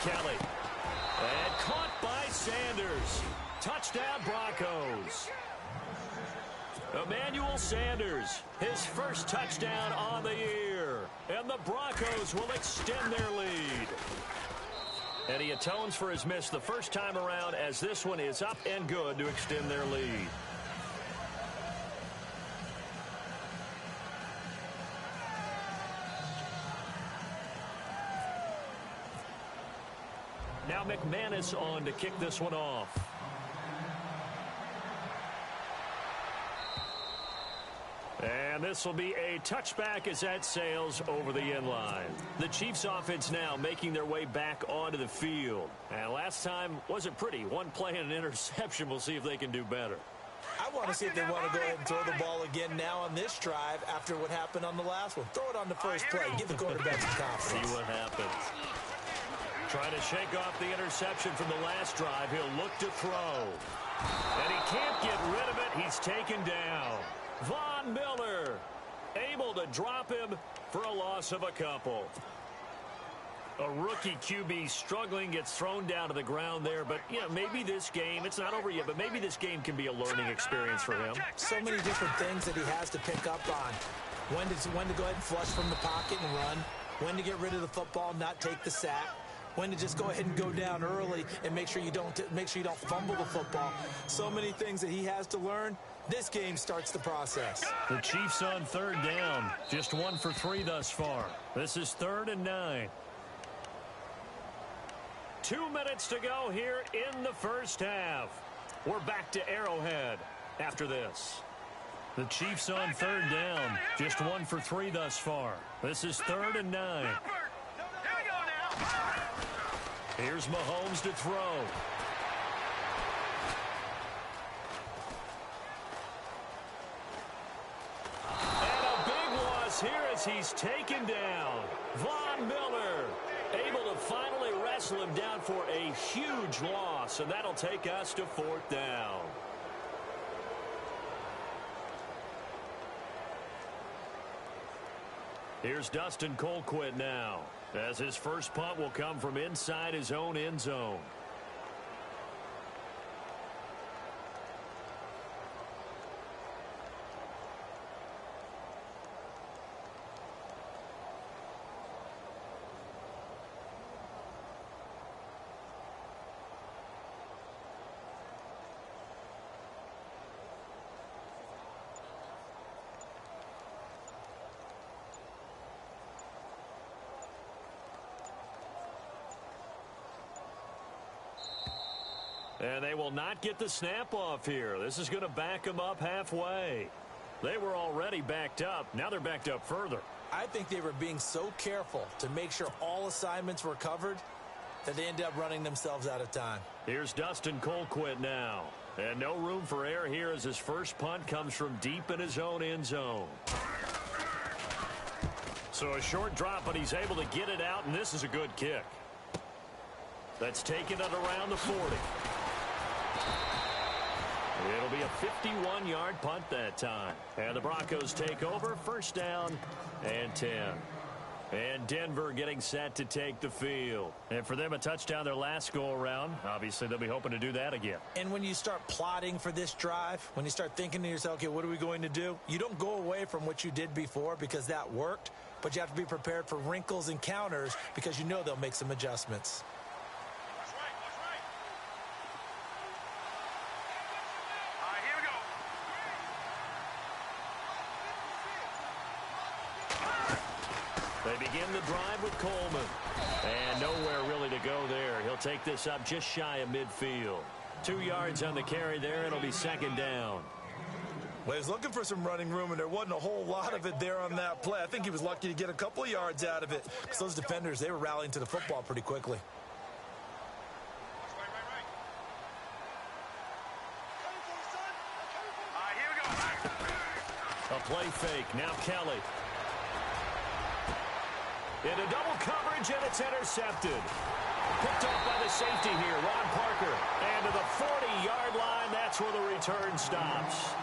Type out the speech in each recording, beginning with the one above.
Kelly. And caught by Sanders. Touchdown, Broncos. Emmanuel Sanders, his first touchdown on the year. And the Broncos will extend their lead. And he atones for his miss the first time around as this one is up and good to extend their lead. Now McManus on to kick this one off. And this will be a touchback as that sails over the end line. The Chiefs offense now making their way back onto the field. And last time wasn't pretty. One play and an interception. We'll see if they can do better. I want to see if they want to go ahead and throw the ball again now on this drive after what happened on the last one. Throw it on the first play. Give the quarterback some confidence. See what happens. Trying to shake off the interception from the last drive. He'll look to throw. And he can't get rid of it. He's taken down. Von Miller able to drop him for a loss of a couple. A rookie QB struggling, gets thrown down to the ground there. But, yeah, maybe this game, it's not over yet, but maybe this game can be a learning experience for him. So many different things that he has to pick up on. When to go ahead and flush from the pocket and run. When to get rid of the football, not take the sack. When to just go ahead and go down early and make sure you don't fumble the football. So many things that he has to learn. This game starts the process. The Chiefs on third down. Just 1 for 3 thus far. This is 3rd and 9. 2 minutes to go here in the first half. We're back to Arrowhead after this. The Chiefs on third down. Just 1 for 3 thus far. This is 3rd and 9. Here's Mahomes to throw. And a big loss here as he's taken down. Von Miller able to finally wrestle him down for a huge loss, and that'll take us to 4th down. Here's Dustin Colquitt now, as his first punt will come from inside his own end zone. And they will not get the snap off here. This is going to back them up halfway. They were already backed up. Now they're backed up further. I think they were being so careful to make sure all assignments were covered that they ended up running themselves out of time. Here's Dustin Colquitt now. And no room for error here as his first punt comes from deep in his own end zone. So a short drop, but he's able to get it out, and this is a good kick. That's taken it around the 40. It'll be a 51-yard punt that time. And the Broncos take over, 1st down and 10. And Denver getting set to take the field. And for them, a touchdown their last go-around. Obviously, they'll be hoping to do that again. And when you start plotting for this drive, when you start thinking to yourself, okay, what are we going to do? You don't go away from what you did before because that worked, but you have to be prepared for wrinkles and counters because you know they'll make some adjustments. They begin the drive with Coleman. And nowhere really to go there. He'll take this up just shy of midfield. 2 yards on the carry there. It'll be 2nd down. Well, he was looking for some running room, and there wasn't a whole lot of it there on that play. I think he was lucky to get a couple of yards out of it. Because those defenders, they were rallying to the football pretty quickly. A play fake. Now Kelly. Into double coverage, and it's intercepted. Picked off by the safety here, Ron Parker. And to the 40-yard line, that's where the return stops.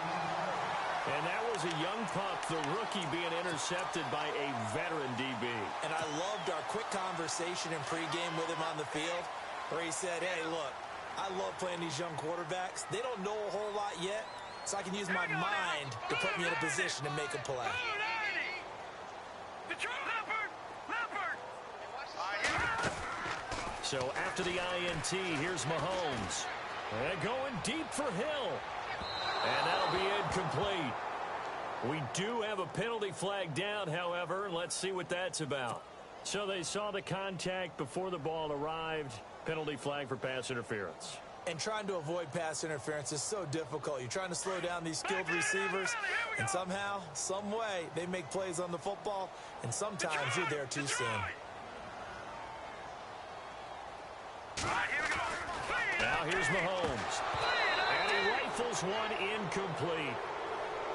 And that was a young pup, the rookie, being intercepted by a veteran DB. And I loved our quick conversation in pregame with him on the field where he said, hey, look, I love playing these young quarterbacks. They don't know a whole lot yet, so I can use my mind to put me in a position to make a play. So after the INT, here's Mahomes. And going deep for Hill. And that'll be incomplete. We do have a penalty flag down, however. Let's see what that's about. So they saw the contact before the ball arrived. Penalty flag for pass interference. And trying to avoid pass interference is so difficult. You're trying to slow down these skilled receivers, and somehow, some way, they make plays on the football, and sometimes you're there too soon. Now here's Mahomes. And he rifles one incomplete.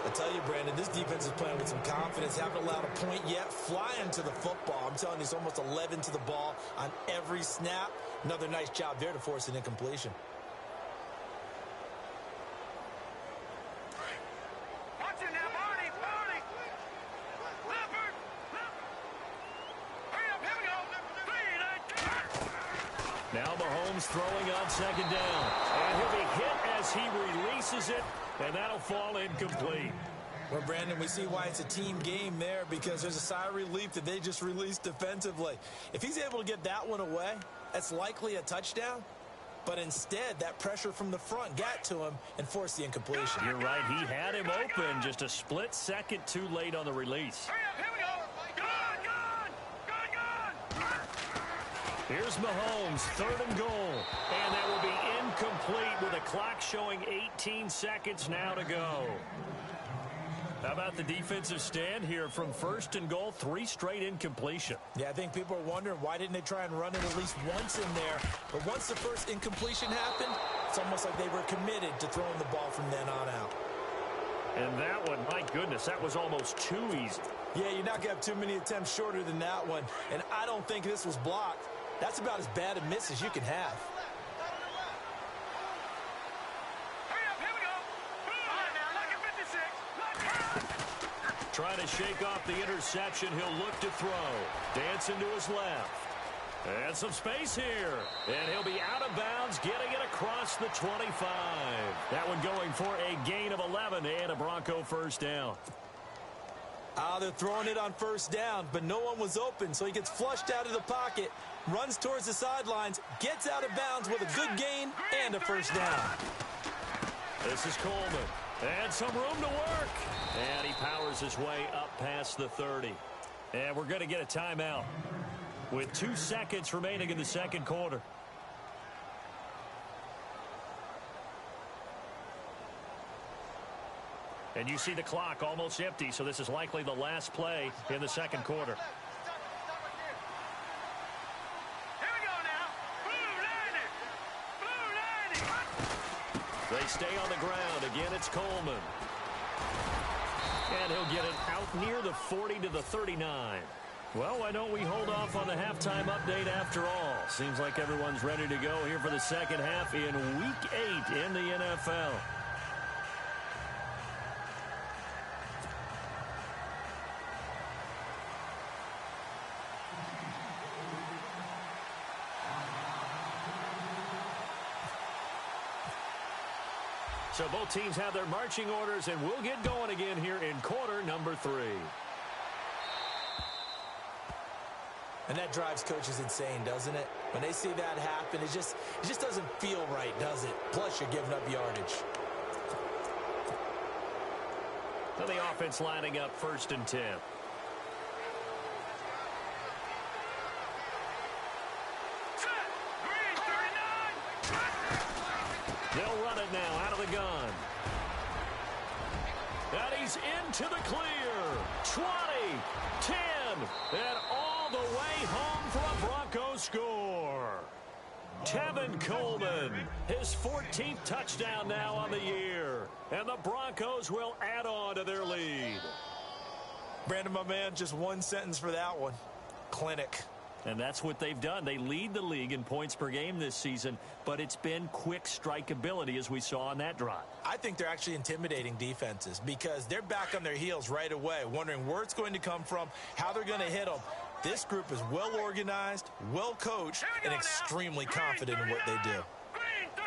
I tell you, Brandon, this defense is playing with some confidence. Haven't allowed a point yet. Flying to the football. I'm telling you, it's almost 11 to the ball on every snap. Another nice job there to force an incompletion. Watch it now, Barney! Leopard! Hurry up, here we go! Now Mahomes throwing on second down. And he'll be hit as he releases it, and that'll fall incomplete. Well, Brandon, we see why it's a team game there, because there's a sigh of relief that they just released defensively. If he's able to get that one away, that's likely a touchdown. But instead, that pressure from the front got to him and forced the incompletion. You're right. He had him open, just a split second too late on the release. Hurry up, here we go! Gone! Here's Mahomes, 3rd and goal. And that will be incomplete with a clock showing 18 seconds now to go. How about the defensive stand here from 1st and goal, 3 straight incompletion. Yeah, I think people are wondering why didn't they try and run it at least once in there. But once the first incompletion happened, it's almost like they were committed to throwing the ball from then on out. And that one, my goodness, that was almost too easy. Yeah, you're not going to have too many attempts shorter than that one. And I don't think this was blocked. That's about as bad a miss as you can have. Trying to shake off the interception. He'll look to throw. Dancing to his left. And some space here. And he'll be out of bounds, getting it across the 25. That one going for a gain of 11 and a Bronco first down. They're throwing it on first down, but no one was open, so he gets flushed out of the pocket, runs towards the sidelines, gets out of bounds with a good gain and a first down. This is Coleman. And some room to work. And he powers his way up past the 30. And we're going to get a timeout with 2 seconds remaining in the second quarter. And you see the clock almost empty, so this is likely the last play in the second quarter. They stay on the ground. Again, it's Coleman. And he'll get it out near the 40 to the 39. Well, why don't we hold off on the halftime update after all? Seems like everyone's ready to go here for the second half in Week 8 in the NFL. So both teams have their marching orders, and we'll get going again here in quarter number 3. And that drives coaches insane, doesn't it? When they see that happen, it just doesn't feel right, does it? Plus, you're giving up yardage. So the offense lining up 1st and 10. They'll run it now out of the gun. And he's into the clear. 20, 10, and all the way home for a Bronco score. Tevin Coleman, his 14th touchdown now on the year. And the Broncos will add on to their lead. Brandon, my man, just one sentence for that one. Clinic. And that's what they've done. They lead the league in points per game this season, but it's been quick strikeability as we saw on that drive. I think they're actually intimidating defenses because they're back on their heels right away, wondering where it's going to come from, how they're going to hit them. This group is well organized, well coached, and extremely confident in what they do. Green 39.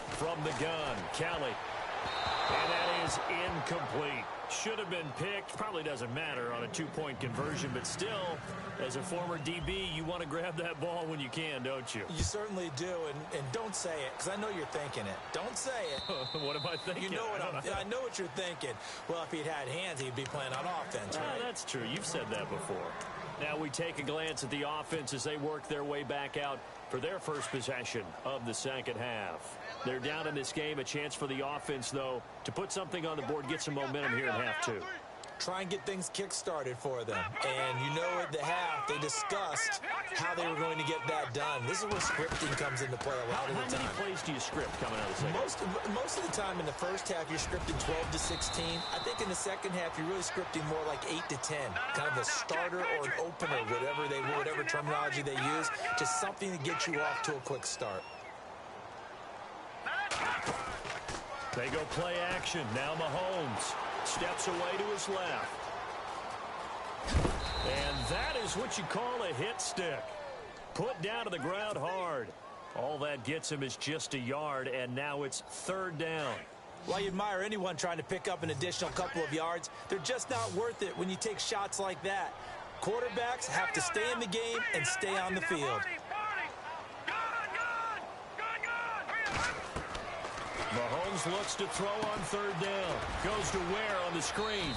From the gun, Kelly. And that is incomplete. Should have been picked. Probably doesn't matter on a two-point conversion, but still, as a former DB, you want to grab that ball when you can, don't you? You certainly do, and don't say it, because I know you're thinking it. Don't say it. What am I thinking? You know I know what you're thinking. Well, if he'd had hands, he'd be playing on offense, right? That's true. You've said that before. Now we take a glance at the offense as they work their way back out for their first possession of the second half. They're down in this game. A chance for the offense, though, to put something on the board, get some momentum here in half two. Try and get things kick-started for them. And you know at the half, they discussed how they were going to get that done. This is where scripting comes into play a lot of the time. How many plays do you script coming out of the second? Most of the time in the first half, you're scripting 12 to 16. I think in the second half, you're really scripting more like 8 to 10. Kind of a starter or an opener, whatever terminology they use. Just something to get you off to a quick start. They go play action. Now Mahomes steps away to his left. And that is what you call a hit stick. Put down to the ground hard. All that gets him is just a yard, and now it's third down. While you admire anyone trying to pick up an additional couple of yards, they're just not worth it when you take shots like that. Quarterbacks have to stay in the game and stay on the field. Mahomes looks to throw on third down. Goes to Ware on the screen.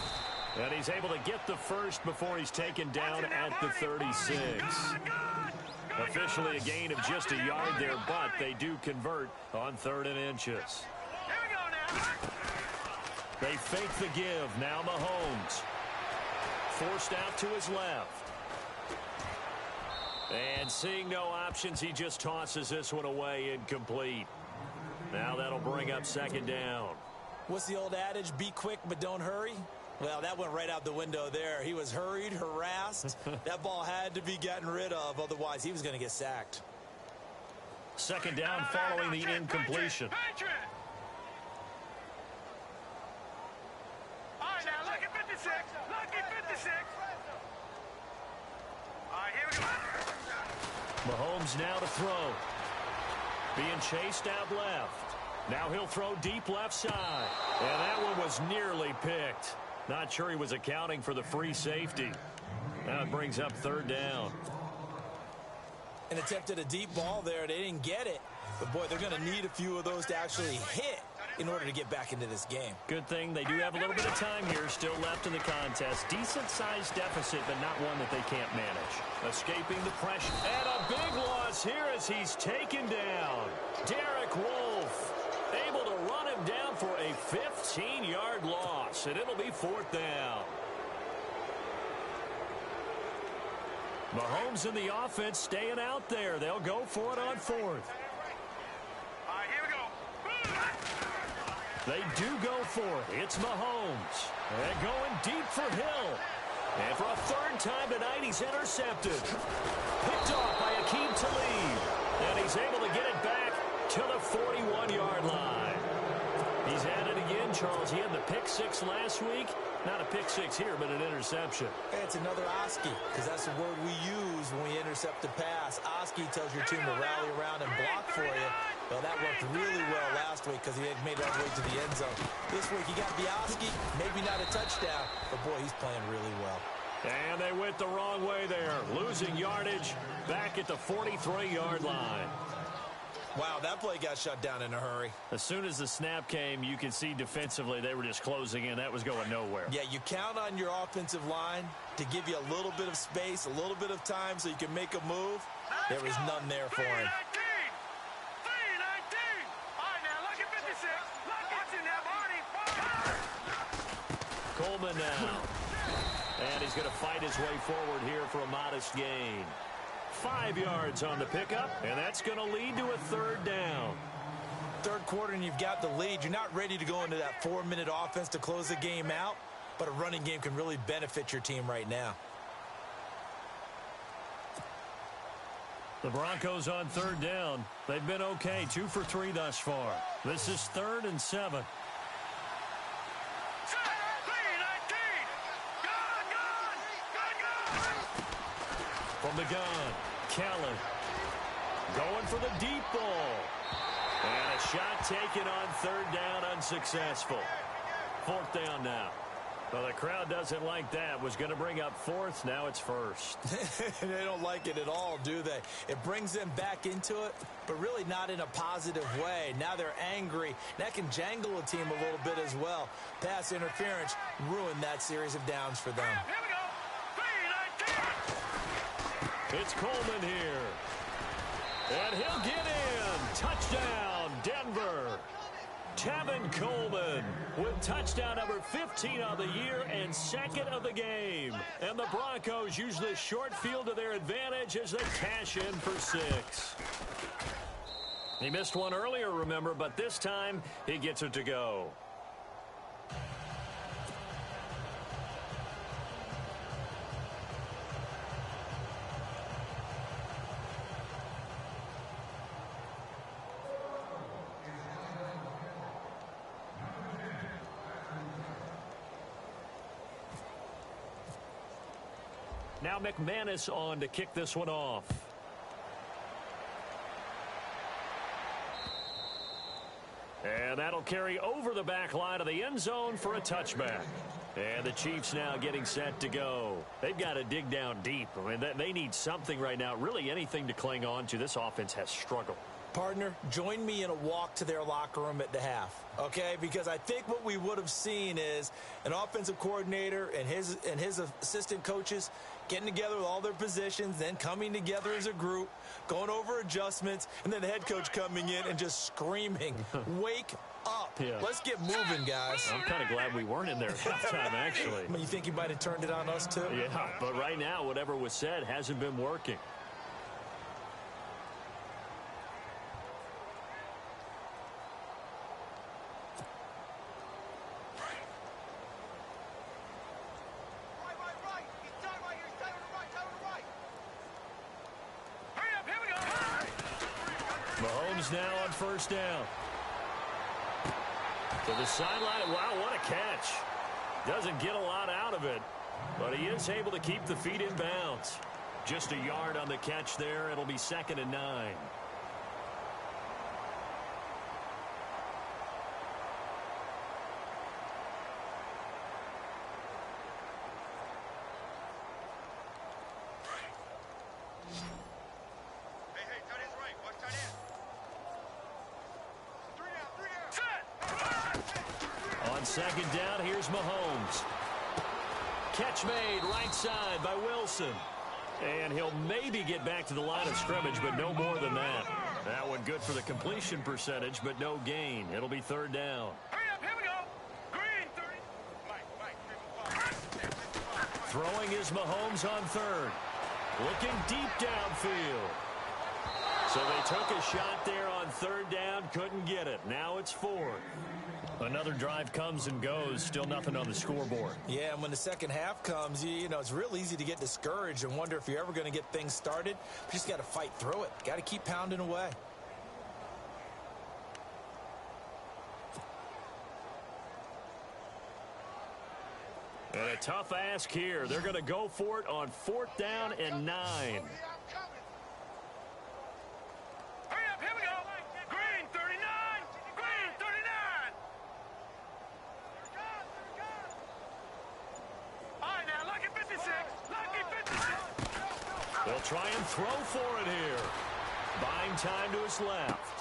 And he's able to get the first before he's taken down at the 36. Officially a gain of just a yard there, but they do convert on 3rd and inches. They fake the give. Now Mahomes. Forced out to his left. And seeing no options, he just tosses this one away incomplete. Now that'll bring up second down. What's the old adage? Be quick, but don't hurry. Well, that went right out the window there. He was hurried, harassed. That ball had to be gotten rid of. Otherwise, he was going to get sacked. Second down following the incompletion. All right, now look at 56. Look at 56. All right, here we go. Mahomes now to throw. Being chased out left. Now he'll throw deep left side. And that one was nearly picked. Not sure he was accounting for the free safety. Now it brings up third down. An attempt at a deep ball there. They didn't get it. But, boy, they're going to need a few of those to actually hit in order to get back into this game. Good thing they do have a little bit of time here still left in the contest. Decent-sized deficit, but not one that they can't manage. Escaping the pressure. And a big loss here as he's taken down. Derek Wolfe able to run him down for a 15-yard loss, and it'll be 4th down. Mahomes and the offense staying out there. They'll go for it on 4th. All right, here we go. They do go for it. It's Mahomes. And going deep for Hill. And for a 3rd time tonight, he's intercepted. Picked off by Akeem Talib. And he's able to get it back to the 41-yard line. He's at it again, Charles. He had the pick 6 last week. Not a pick 6 here, but an interception. It's another Oski, because that's the word we use when we intercept a pass. Oski tells your team to rally around and block for you. Well, that worked really well last week because he had made it all the way to the end zone. This week, he got the Oski, maybe not a touchdown, but, boy, he's playing really well. And they went the wrong way there, losing yardage back at the 43-yard line. Wow, that play got shut down in a hurry. As soon as the snap came, you could see defensively they were just closing in. That was going nowhere. Yeah, you count on your offensive line to give you a little bit of space, a little bit of time so you can make a move. There was none there for him. 3-19. All right, now look at 56. Watching that, Barney. Coleman now. And he's going to fight his way forward here for a modest gain. 5 yards on the pickup, and that's going to lead to a 3rd down. 3rd quarter and you've got the lead, you're not ready to go into that 4-minute offense to close the game out, but a running game can really benefit your team right now. The Broncos on third down. They've been okay, 2 for 3 thus far. This is 3rd and 7. From the gun, Kelly going for the deep ball. And a shot taken on third down, unsuccessful. 4th down now. Well, the crowd doesn't like that. Was going to bring up 4th. Now it's 1st. They don't like it at all, do they? It brings them back into it, but really not in a positive way. Now they're angry. That can jangle a team a little bit as well. Pass interference ruined that series of downs for them. Here we go. 3-19. It's Coleman here. And he'll get in. Touchdown, Denver. Tevin Coleman with touchdown number 15 on the year and 2nd of the game. And the Broncos use this short field to their advantage as they cash in for 6. He missed one earlier, remember, but this time he gets it to go. Now McManus on to kick this one off. And that'll carry over the back line of the end zone for a touchback. And the Chiefs now getting set to go. They've got to dig down deep. I mean, they need something right now, really anything to cling on to. This offense has struggled. Partner, join me in a walk to their locker room at the half, okay? Because I think what we would have seen is an offensive coordinator and his assistant coaches getting together with all their positions, then coming together as a group, going over adjustments, and then the head coach coming in and just screaming, wake up. Yeah. Let's get moving, guys. I'm kind of glad we weren't in there at halftime, actually. You think he might have turned it on us, too? Yeah, but right now, whatever was said hasn't been working. Mahomes now on first down. To the sideline. Wow, what a catch. Doesn't get a lot out of it, but he is able to keep the feet in bounds. Just a yard on the catch there. It'll be 2nd and 9. On 2nd down, here's Mahomes. Catch made right side by Wilson. And he'll maybe get back to the line of scrimmage, but no more than that. That one good for the completion percentage, but no gain. It'll be 3rd down. Here we go. Green 30. Throwing is Mahomes on 3rd. Looking deep downfield. So they took a shot there on 3rd down, couldn't get it. Now it's 4th. Another drive comes and goes, still nothing on the scoreboard. Yeah, and when the second half comes, you know, it's real easy to get discouraged and wonder if you're ever going to get things started. You just got to fight through it. Got to keep pounding away. And a tough ask here. They're going to go for it on 4th down and 9. Here we go. Green 39. Green 39. All right, now, lucky 56. Lucky 56. They'll try and throw for it here. Buying time to his left.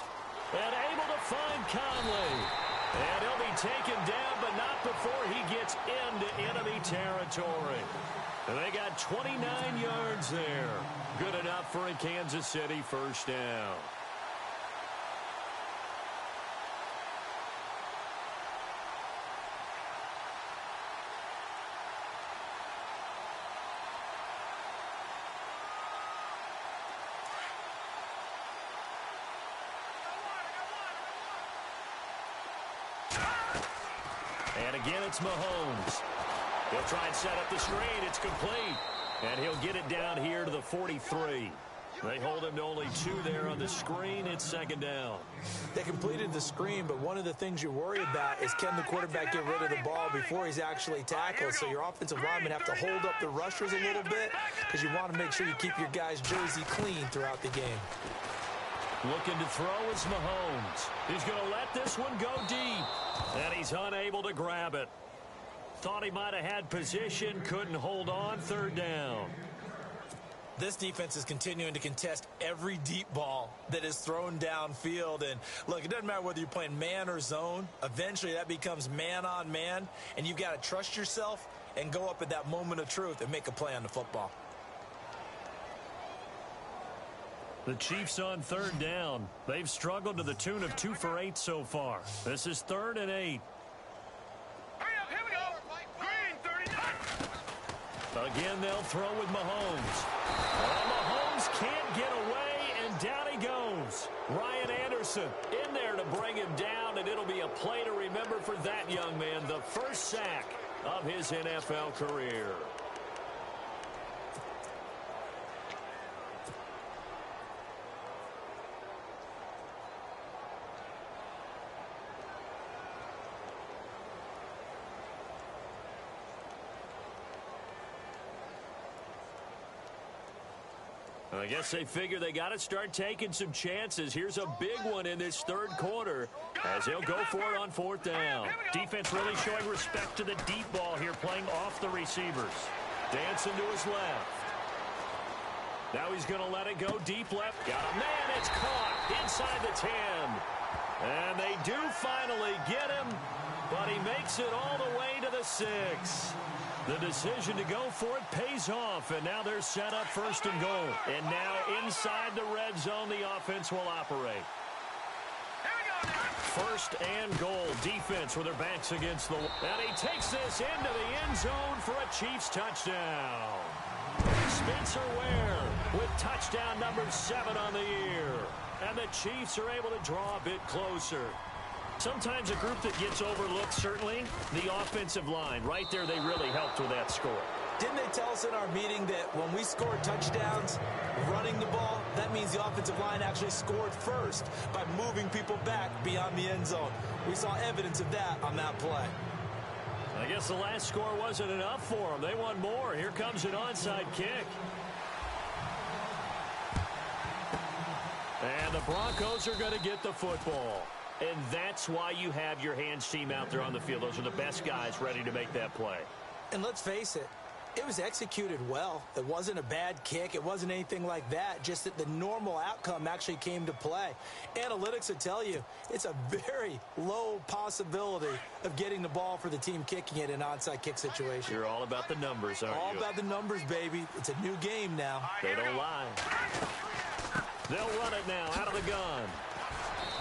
And able to find Conley. And he'll be taken down, but not before he gets into enemy territory. And they got 29 yards there. Good enough for a Kansas City first down. And again, it's Mahomes. He'll try and set up the screen. It's complete. And he'll get it down here to the 43. They hold him to only 2 there on the screen. It's second down. They completed the screen, but one of the things you worry about is can the quarterback get rid of the ball before he's actually tackled? So your offensive linemen have to hold up the rushers a little bit because you want to make sure you keep your guy's jersey clean throughout the game. Looking to throw is Mahomes. He's going to let this one go deep. And he's unable to grab it. Thought he might have had position, couldn't hold on, third down. This defense is continuing to contest every deep ball that is thrown downfield. And, look, it doesn't matter whether you're playing man or zone. Eventually, that becomes man-on-man, and you've got to trust yourself and go up at that moment of truth and make a play on the football. The Chiefs on third down. They've struggled to the tune of 2 for 8 so far. This is 3rd and 8. Here we go. Green 39. Again, they'll throw with Mahomes. Well, Mahomes can't get away, and down he goes. Ryan Anderson in there to bring him down, and it'll be a play to remember for that young man. The first sack of his NFL career. I guess they figure they got to start taking some chances. Here's a big one in this third quarter as they'll go for it on 4th down. Defense really showing respect to the deep ball here, playing off the receivers. Dancing to his left. Now he's going to let it go deep left. Got a man. It's caught inside the 10. And they do finally get him, but he makes it all the way to the 6. The decision to go for it pays off, and now they're set up 1st and goal. And now inside the red zone, the offense will operate. 1st and goal. Defense with their backs against the wall. And he takes this into the end zone for a Chiefs touchdown. Spencer Ware with touchdown number 7 on the year. And the Chiefs are able to draw a bit closer. Sometimes a group that gets overlooked, certainly, the offensive line. Right there, they really helped with that score. Didn't they tell us in our meeting that when we scored touchdowns running the ball, that means the offensive line actually scored first by moving people back beyond the end zone? We saw evidence of that on that play. I guess the last score wasn't enough for them. They want more. Here comes an onside kick. And the Broncos are going to get the football. And that's why you have your hands team out there on the field. Those are the best guys ready to make that play. And let's face it, it was executed well. It wasn't a bad kick. It wasn't anything like that. Just that the normal outcome actually came to play. Analytics would tell you it's a very low possibility of getting the ball for the team kicking it in an onside kick situation. You're all about the numbers, aren't you? All about the numbers, baby. It's a new game now. They don't lie. They'll run it now out of the gun.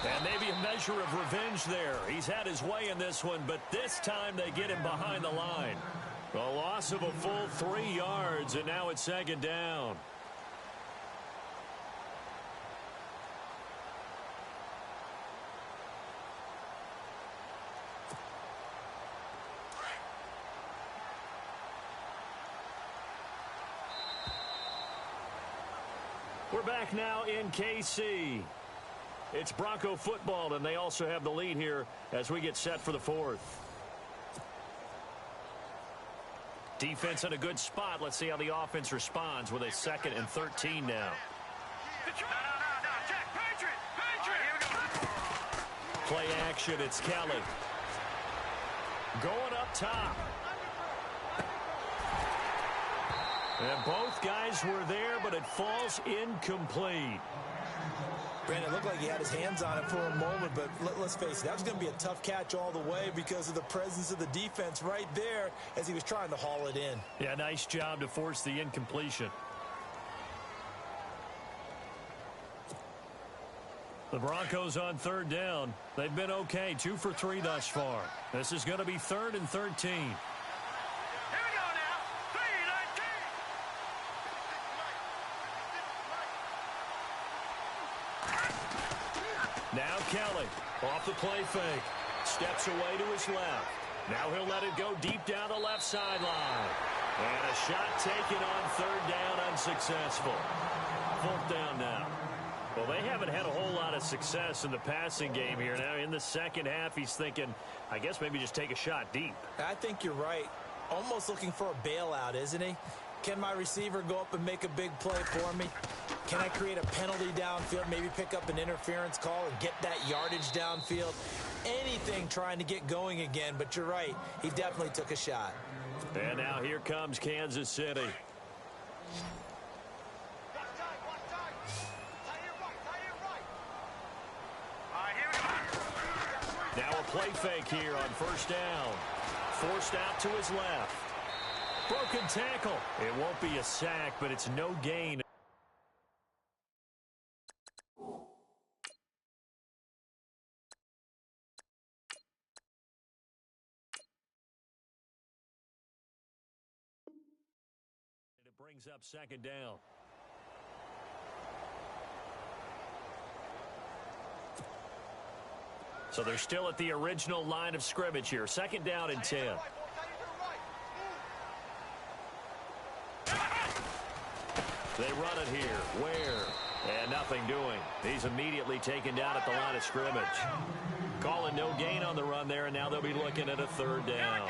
And maybe a measure of revenge there. He's had his way in this one, but this time they get him behind the line. A loss of a full 3 yards, and now it's 2nd down. We're back now in KC. It's Bronco football, and they also have the lead here as we get set for the 4th. Defense in a good spot. Let's see how the offense responds with a 2nd and 13 now. Play action, it's Kelly. Going up top. And both guys were there, but it falls incomplete. Brandon, it looked like he had his hands on it for a moment, but let's face it, that was going to be a tough catch all the way because of the presence of the defense right there as he was trying to haul it in. Yeah, nice job to force the incompletion. The Broncos on 3rd down. They've been okay, 2 for 3 thus far. This is going to be 3rd and 13. Now Kelly off the play fake. steps away to his left. Now he'll let it go deep down the left sideline. And a shot taken on third down, unsuccessful. Fourth down now. Well, they haven't had a whole lot of success in the passing game here. Now, in the second half, he's thinking, I guess maybe just take a shot deep. I think you're right. Almost looking for a bailout, isn't he? Can my receiver go up and make a big play for me? Can I create a penalty downfield, maybe pick up an interference call and get that yardage downfield? Anything trying to get going again, but you're right. He definitely took a shot. And now here comes Kansas City. Now a play fake here on first down. Forced out to his left. Broken tackle. It won't be a sack, but it's no gain. It brings up second down. So they're still at the original line of scrimmage here. Second down and 10. They run it here. Where? And nothing doing. He's immediately taken down at the line of scrimmage. Calling no gain on the run there, and now they'll be looking at a third down.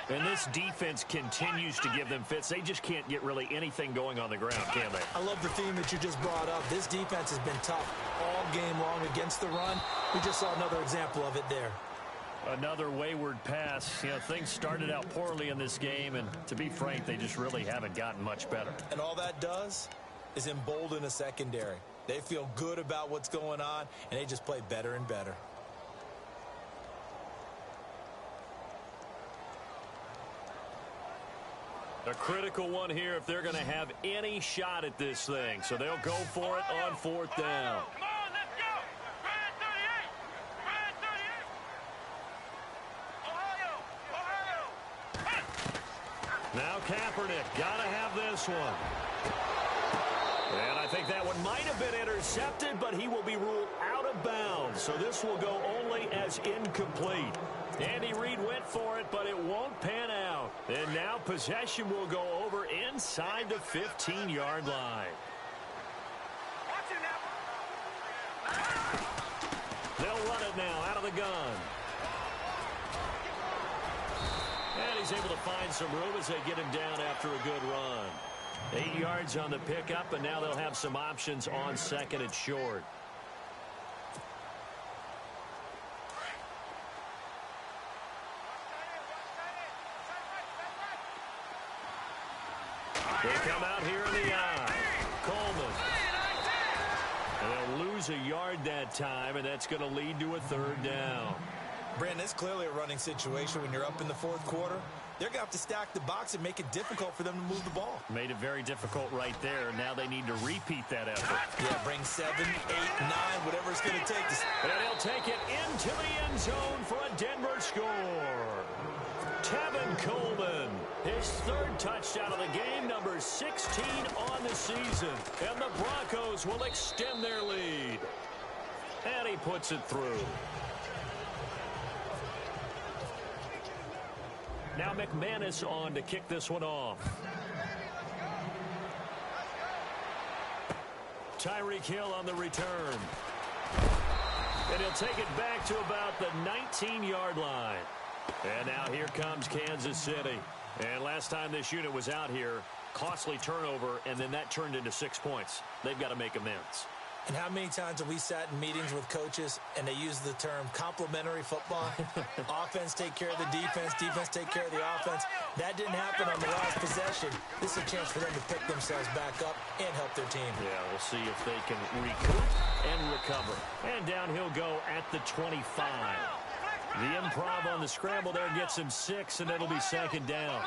And this defense continues to give them fits. They just can't get really anything going on the ground, can they? I love the theme that you just brought up. This defense has been tough all game long against the run. We just saw another example of it there. Another wayward pass. You know, things started out poorly in this game, and to be frank, they just really haven't gotten much better. And all that does is embolden a secondary. They feel good about what's going on, and they just play better and better. A critical one here if they're going to have any shot at this thing. So they'll go for it on fourth down. Come on, let's go. Red 38. Red 38. Ohio. Now Kaepernick, got to have this one. And I think that one might have been intercepted, but he will be ruled out of bounds. So this will go only as incomplete. Andy Reid went for it, but it won't pan out. And now possession will go over inside the 15-yard line. Watch it now. They'll run it now out of the gun. And he's able to find some room as they get him down after a good run. 8 yards on the pickup, and now they'll have some options on second and short. They come out here in the eye. Coleman. And they'll lose a yard that time, and that's going to lead to a third down. Brandon, it's clearly a running situation when you're up in the fourth quarter. They're going to have to stack the box and make it difficult for them to move the ball. Made it very difficult right there. Now they need to repeat that effort. Yeah, bring 7, 8, 9, whatever it's going to take. And he'll take it into the end zone for a Denver score. Tevin Coleman, his third touchdown of the game, number 16 on the season. And the Broncos will extend their lead. And he puts it through. Now McManus on to kick this one off. Tyreek Hill on the return. And he'll take it back to about the 19-yard line. And now here comes Kansas City. And last time this unit was out here, costly turnover, and then that turned into 6 points. They've got to make amends. And how many times have we sat in meetings with coaches and they use the term complementary football? Offense take care of the defense, defense take care of the offense. That didn't happen on the last possession. This is a chance for them to pick themselves back up and help their team. Yeah, we'll see if they can recoup and recover. And down he'll go at the 25. The improv on the scramble there gets him 6, and it'll be second down.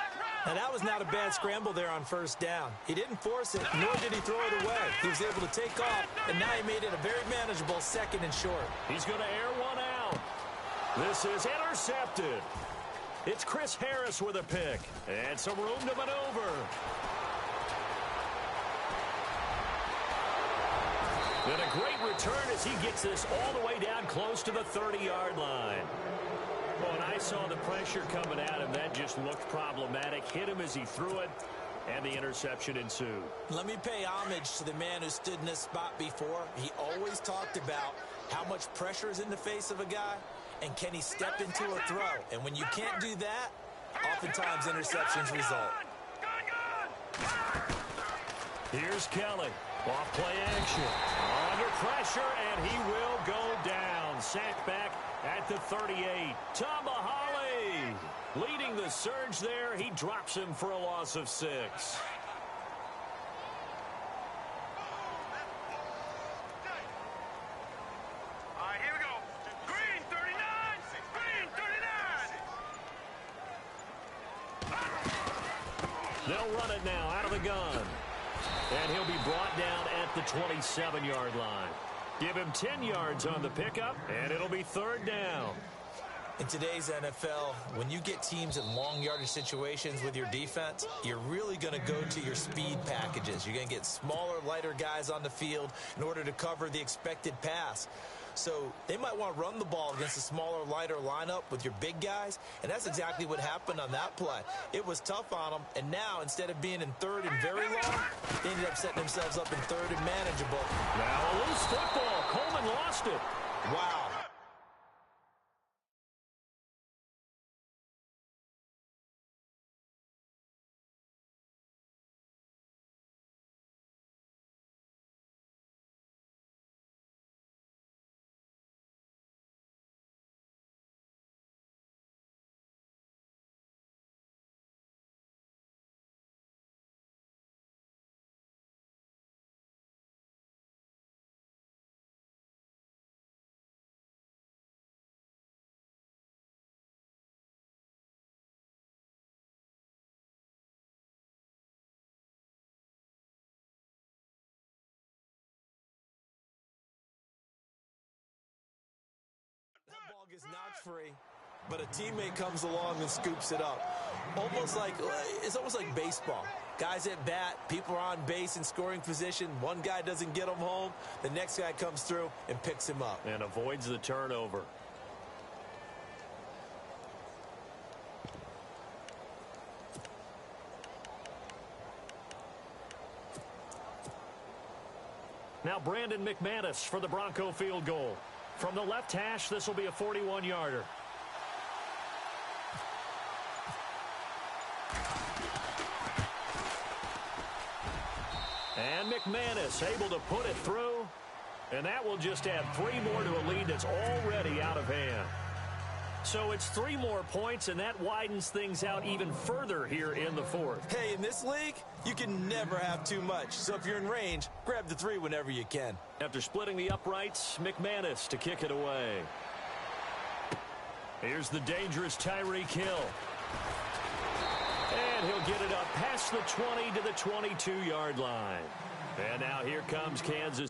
Now, that was not a bad scramble there on first down. He didn't force it, nor did he throw it away. He was able to take off, and now he made it a very manageable second and short. He's going to air one out. This is intercepted. It's Chris Harris with a pick. And some room to maneuver. And a great return as he gets this all the way down close to the 30-yard line. Well, when I saw the pressure coming at him, that just looked problematic. Hit him as he threw it, and the interception ensued. Let me pay homage to the man who stood in this spot before. He always talked about how much pressure is in the face of a guy, and can he step into a throw. And when you can't do that, oftentimes interceptions result. Here's Kelly. Off play action. Under pressure, and he will go down. Sacked back at the 38. Tamahali leading the surge there. He drops him for a loss of 6. All right, here we go. Green 39. Green 39. They'll run it now out of the gun. And he'll be brought down at the 27-yard line. Give him 10 yards on the pickup, and it'll be 3rd down. In today's NFL, when you get teams in long yardage situations with your defense, you're really going to go to your speed packages. You're going to get smaller, lighter guys on the field in order to cover the expected pass. So they might want to run the ball against a smaller, lighter lineup with your big guys, and that's exactly what happened on that play. It was tough on them, and now instead of being in 3rd and very long, they ended up setting themselves up in 3rd and manageable. Now a loose football. Coleman lost it. Wow. That ball gets knocked free, but a teammate comes along and scoops it up. It's almost like baseball. Guys at bat, people are on base in scoring position. One guy doesn't get him home. The next guy comes through and picks him up. And avoids the turnover. Now Brandon McManus for the Bronco field goal. From the left hash, this will be a 41-yarder. And McManus able to put it through. And that will just add 3 more to a lead that's already out of hand. So it's 3 more points, and that widens things out even further here in the 4th. Hey, in this league, you can never have too much. So if you're in range, grab the 3 whenever you can. After splitting the uprights, McManus to kick it away. Here's the dangerous Tyreek Hill. And he'll get it up past the 20 to the 22-yard line. And now here comes Kansas.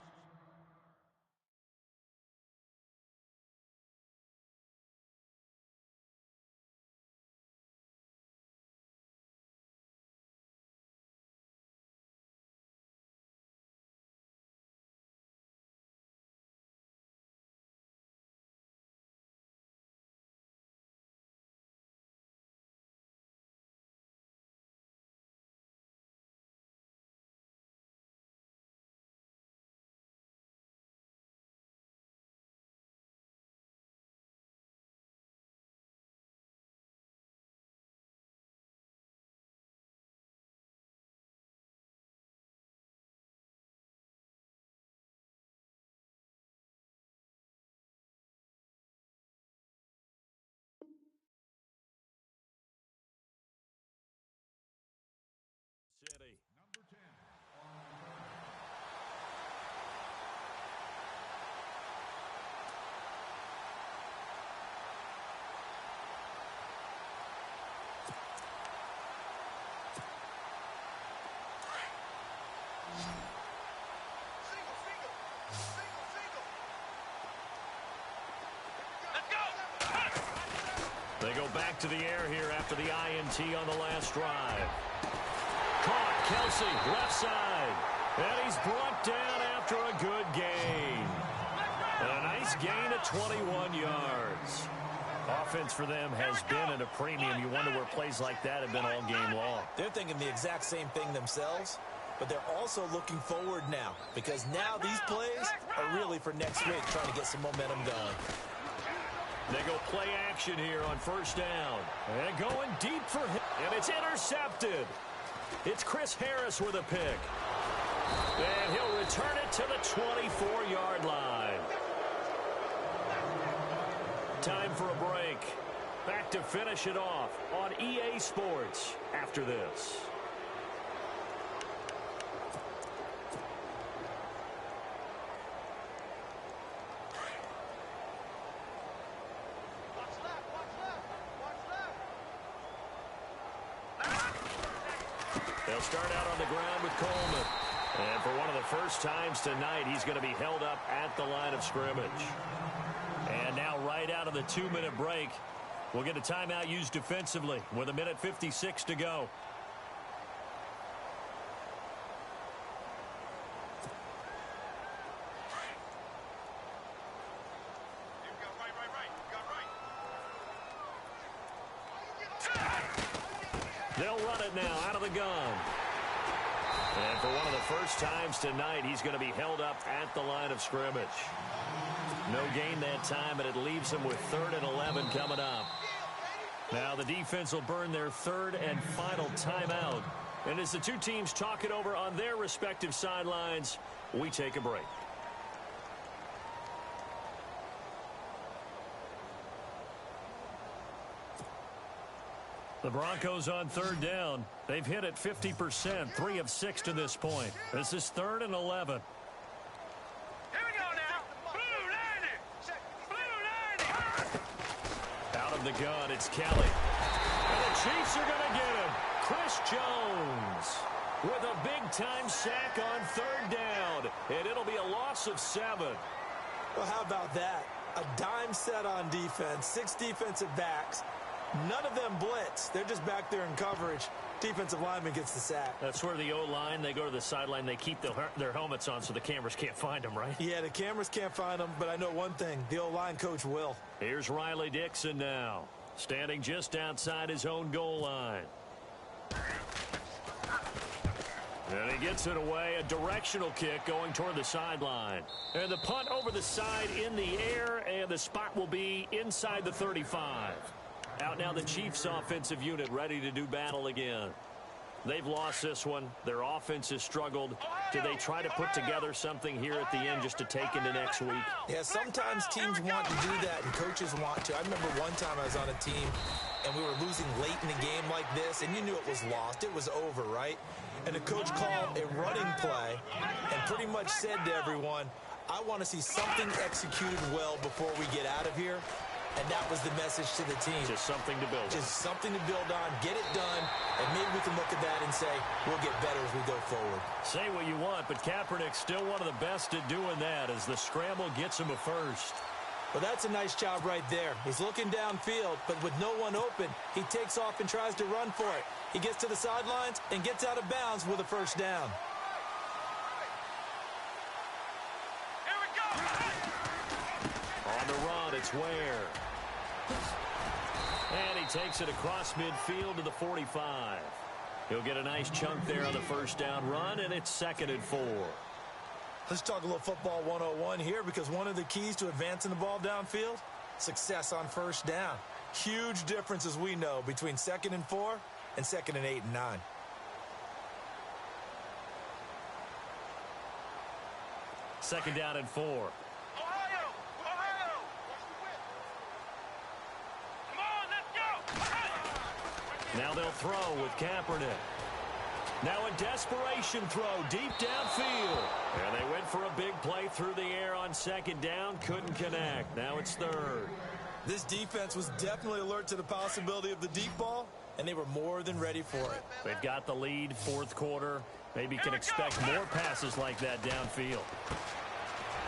City. Number 10. They go back to the air here after the INT on the last drive. Caught, Kelsey, left side. And he's brought down after after a good gain. And a nice gain of 21 yards. Offense for them has been at a premium. You wonder where plays like that have been all game long. They're thinking the exact same thing themselves, but they're also looking forward now because now these plays are really for next week, trying to get some momentum going. They go play action here on first down. And going deep for him. And it's intercepted. It's Chris Harris with a pick. And he'll return it to the 24-yard line. Time for a break. Back to finish it off on EA Sports after this. They'll start out on the ground with Coleman. And for one of the first times tonight, he's going to be held up at the line of scrimmage. And now right out of the 2-minute break, we'll get a timeout used defensively with 1:56 to go. They'll run it now out of the gun. And for one of the first times tonight, he's going to be held up at the line of scrimmage. No gain that time, and it leaves him with 3rd and 11 coming up. Now the defense will burn their 3rd and final timeout. And as the two teams talk it over on their respective sidelines, we take a break. The Broncos on 3rd down. They've hit it 50%, 3 of 6 to this point. This is 3rd and 11. The gun, it's Kelly. And the Chiefs are going to get him. Chris Jones with a big-time sack on 3rd down. And it'll be a loss of 7. Well, how about that? A dime set on defense, 6 defensive backs. None of them blitz. They're just back there in coverage. Defensive lineman gets the sack. That's where the O-line, they go to the sideline, they keep their helmets on so the cameras can't find them, right? Yeah, the cameras can't find them, but I know one thing. The O-line coach will. Here's Riley Dixon now, standing just outside his own goal line. And he gets it away, a directional kick going toward the sideline. And the punt over the side in the air, and the spot will be inside the 35. Out now the Chiefs offensive unit ready to do battle again. They've lost this one. Their offense has struggled. Do they try to put together something here at the end just to take into next week? Yeah, sometimes teams want to do that and coaches want to. I remember one time I was on a team and we were losing late in the game like this, and you knew it was lost. It was over, right? And the coach called a running play and pretty much said to everyone, I want to see something executed well before we get out of here. And that was the message to the team. Just something to build on. Just something to build on, get it done, and maybe we can look at that and say, we'll get better as we go forward. Say what you want, but Kaepernick's still one of the best at doing that as the scramble gets him a first. Well, that's a nice job right there. He's looking downfield, but with no one open, he takes off and tries to run for it. He gets to the sidelines and gets out of bounds with a first down. Here we go. On the run, it's Ware. And he takes it across midfield to the 45. He'll get a nice chunk there on the first down run, and it's 2nd and 4. Let's talk a little football 101 here, because one of the keys to advancing the ball downfield, success on first down. Huge difference, as we know, between 2nd and 4 and 2nd and 8 and 9. Second down and 4. Ohio! Come on, let's go! Now they'll throw with Kaepernick. Now a desperation throw deep downfield. And they went for a big play through the air on 2nd down. Couldn't connect. Now it's 3rd. This defense was definitely alert to the possibility of the deep ball, and they were more than ready for it. They've got the lead, 4th quarter. Maybe can expect more passes like that downfield.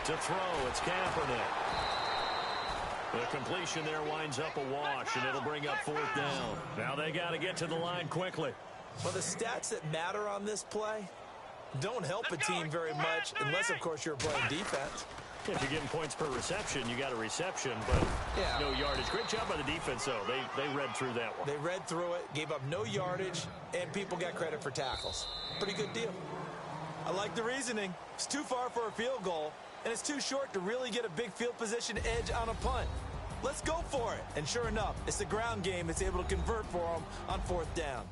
To throw, it's Kaepernick. The completion there winds up a wash, and it'll bring up 4th down. Now they got to get to the line quickly. Well, the stats that matter on this play, don't help a team very much unless, of course, you're playing defense. If you're getting points per reception, you got a reception, but no yardage. Great job by the defense, though. They read through that one. They read through it, gave up no yardage, and people got credit for tackles. Pretty good deal. I like the reasoning. It's too far for a field goal, and it's too short to really get a big field position edge on a punt. Let's go for it. And sure enough, it's the ground game that's able to convert for them on 4th down.